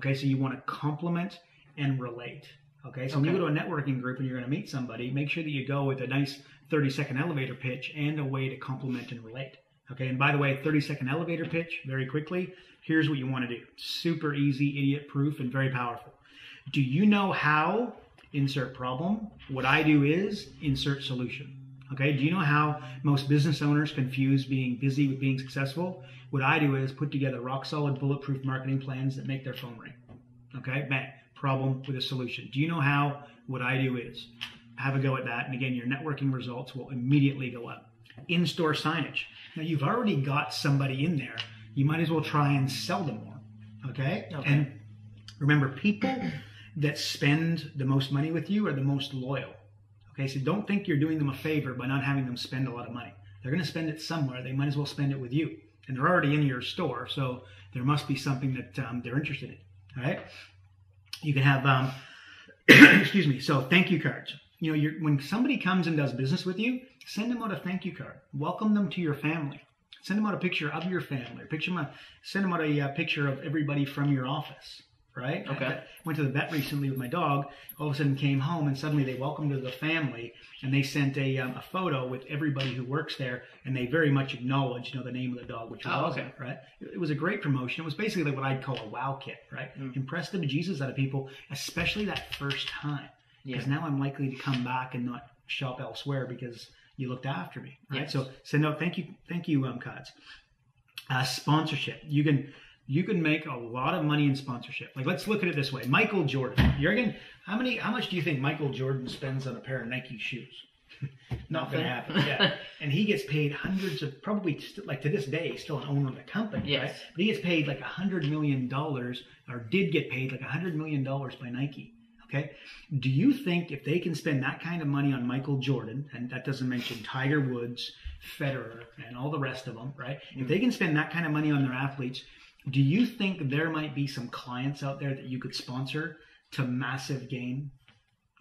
Okay, so you want to complement and relate. Okay, so when you go to a networking group and you're going to meet somebody, make sure that you go with a nice 30-second elevator pitch and a way to complement and relate. Okay, and by the way, 30-second elevator pitch, very quickly, here's what you want to do. Super easy, idiot-proof, and very powerful. Do you know how? Insert problem. What I do is insert solution. Okay, do you know how most business owners confuse being busy with being successful? What I do is put together rock-solid, bulletproof marketing plans that make their phone ring. Okay, bang. Problem with a solution. Do you know how? What I do is have a go at that, and again, your networking results will immediately go up. In-store signage. Now, you've already got somebody in there. You might as well try and sell them more. Okay? And remember, people that spend the most money with you are the most loyal. Okay, so don't think you're doing them a favor by not having them spend a lot of money. They're going to spend it somewhere. They might as well spend it with you. And they're already in your store, so there must be something that they're interested in. All right? You can have, excuse me, so thank you cards. You know, when somebody comes and does business with you, send them out a thank you card. Welcome them to your family. Send them out a picture of your family. Send them out a picture of everybody from your office. Right? Okay. I went to the vet recently with my dog. All of a sudden came home and suddenly they welcomed the family and they sent a photo with everybody who works there and they very much acknowledged, the name of the dog, which was awesome, right? It was a great promotion. It was basically like what I'd call a wow kit, right? Impress the bejesus out of people, especially that first time. Because now I'm likely to come back and not shop elsewhere because you looked after me, right? Yes. So send out thank you cards. Sponsorship. You can make a lot of money in sponsorship. Like, let's look at it this way. Michael Jordan. Jürgen, how much do you think Michael Jordan spends on a pair of Nike shoes? Not going to happen. Yeah. And he gets paid hundreds of, probably like to this day, still an owner of the company, right? But he gets paid like $100 million, or did get paid like $100 million by Nike. Okay. Do you think if they can spend that kind of money on Michael Jordan, and that doesn't mention Tiger Woods, Federer, and all the rest of them, right? If they can spend that kind of money on their athletes, do you think there might be some clients out there that you could sponsor to massive gain?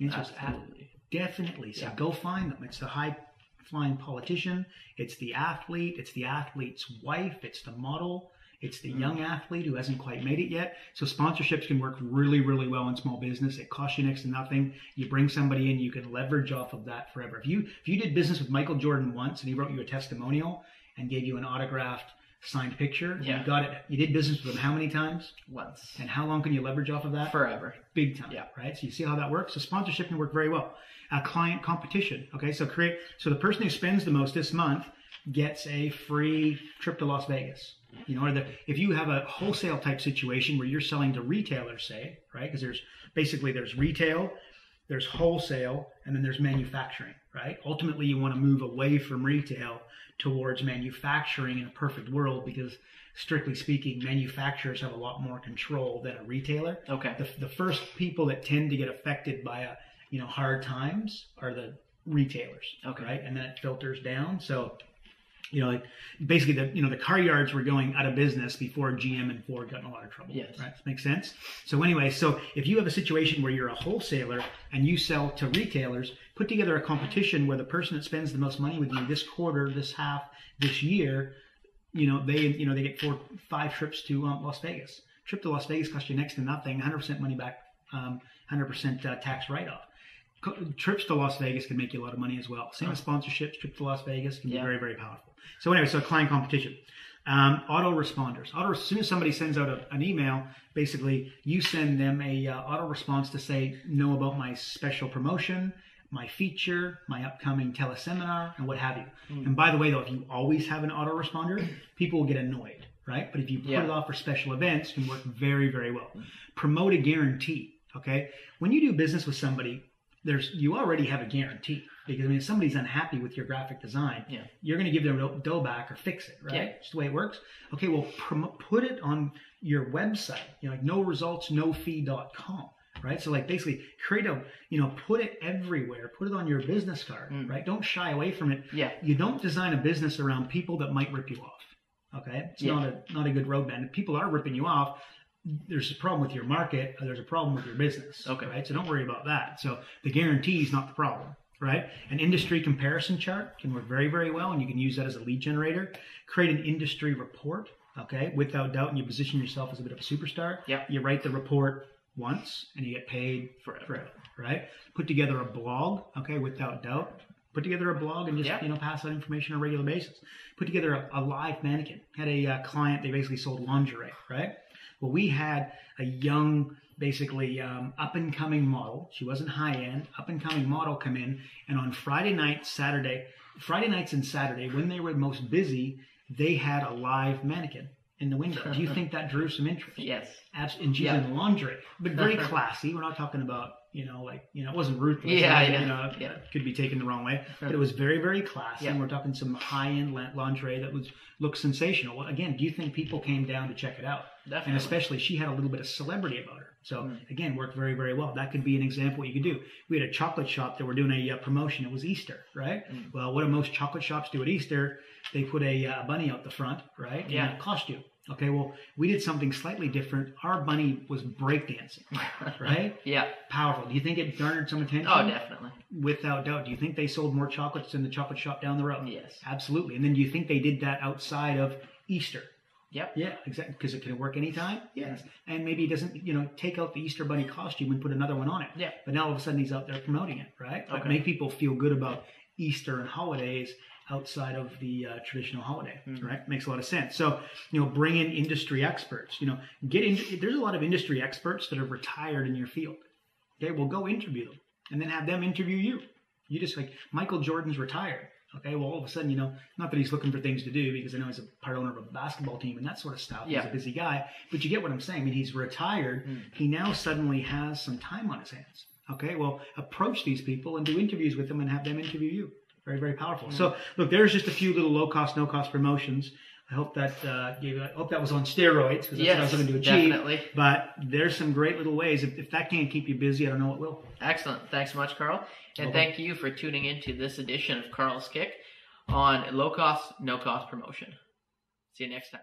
Absolutely. Definitely. So go find them. It's the high-flying politician. It's the athlete. It's the athlete's wife. It's the model. It's the young athlete who hasn't quite made it yet. So sponsorships can work really, really well in small business. It costs you next to nothing. You bring somebody in, you can leverage off of that forever. If you did business with Michael Jordan once and he wrote you a testimonial and gave you an autographed signed picture. You got it. You did business with them how many times? Once. And how long can you leverage off of that? Forever. Big time. Yeah. Right. So you see how that works. So sponsorship can work very well. Client competition. Okay. So the person who spends the most this month gets a free trip to Las Vegas. Or if you have a wholesale type situation where you're selling to retailers, say, right? Because there's retail, there's wholesale, and then there's manufacturing, right? Ultimately, you want to move away from retail towards manufacturing in a perfect world because, strictly speaking, manufacturers have a lot more control than a retailer. Okay. The first people that tend to get affected by hard times are the retailers. Okay. Right, and then it filters down. So, basically the car yards were going out of business before GM and Ford got in a lot of trouble. Yes. Right. Makes sense. So anyway, if you have a situation where you're a wholesaler and you sell to retailers, put together a competition where the person that spends the most money with you this quarter, this half, this year, they get 4-5 trips to Las Vegas. Trip to Las Vegas costs you next to nothing, 100% money back, 100% tax write-off. Trips to Las Vegas can make you a lot of money as well. Same with sponsorships. Trip to Las Vegas can be very, very powerful. So anyway, client competition. Autoresponders. As soon as somebody sends out an email, basically you send them a auto response to say, know about my special promotion, my feature, my upcoming teleseminar, and what have you. And by the way, though, if you always have an autoresponder, people will get annoyed, right? But if you put it off for special events, it can work very, very well. Promote a guarantee, okay? When you do business with somebody, you already have a guarantee because if somebody's unhappy with your graphic design, you're going to give them dough back or fix it, right? It's just the way it works. Okay, well, put it on your website, like noresultsnofee.com, right? So basically create put it everywhere, put it on your business card, right? Don't shy away from it. Yeah. You don't design a business around people that might rip you off. Okay, it's not a good roadmap. If people are ripping you off, there's a problem with your market, or there's a problem with your business. Okay. Right? So don't worry about that. So the guarantee is not the problem, right? An industry comparison chart can work very, very well, and you can use that as a lead generator. Create an industry report. okay, without doubt, and you position yourself as a bit of a superstar. Yep. You write the report once, and you get paid forever, right? Put together a blog, okay, without doubt. Put together a blog and just pass that information on a regular basis. Put together a live mannequin. Had a client, they basically sold lingerie, right? Well, we had a young, basically up-and-coming model. She wasn't high-end, up-and-coming model come in, and on Friday nights and Saturday, when they were most busy, they had a live mannequin in the window. Do you think that drew some interest? Yes. Absolutely. And she's in lingerie, but very classy. We're not talking about, it wasn't ruthless. Could be taken the wrong way, but it was very, very classy. And we're talking some high-end lingerie that looked sensational. Well, again, do you think people came down to check it out? Definitely. And especially, she had a little bit of celebrity about her. So again, worked very, very well. That could be an example what you could do. We had a chocolate shop that were doing a promotion. It was Easter, right? Well, what do most chocolate shops do at Easter? They put a bunny out the front, right? In a costume. Okay, well, we did something slightly different. Our bunny was breakdancing, right? Powerful. Do you think it garnered some attention? Oh, definitely. Without doubt. Do you think they sold more chocolates than the chocolate shop down the road? Yes. Absolutely. And then do you think they did that outside of Easter? Yep. Yeah, exactly. Because it can work anytime. Yes. And maybe it doesn't, take out the Easter bunny costume and put another one on it. Yeah. But now all of a sudden he's out there promoting it, right? But make people feel good about Easter and holidays outside of the traditional holiday, right? Makes a lot of sense. So, bring in industry experts. There's a lot of industry experts that are retired in your field. Okay, well, go interview them and then have them interview you. You just Michael Jordan's retired. Okay, well, all of a sudden, not that he's looking for things to do, because I know he's a part owner of a basketball team and that sort of stuff. He's a busy guy, but you get what I'm saying. I mean, he's retired. He now suddenly has some time on his hands. Okay, well, approach these people and do interviews with them and have them interview you. Very, very powerful. So, look, there's just a few little low-cost, no-cost promotions. I hope that hope that was on steroids, because that's what I was looking to achieve. Definitely. But there's some great little ways. If that can't keep you busy, I don't know what will. Excellent. Thanks so much, Karl. And thank you for tuning into this edition of Karl's Kick on low-cost, no-cost promotion. See you next time.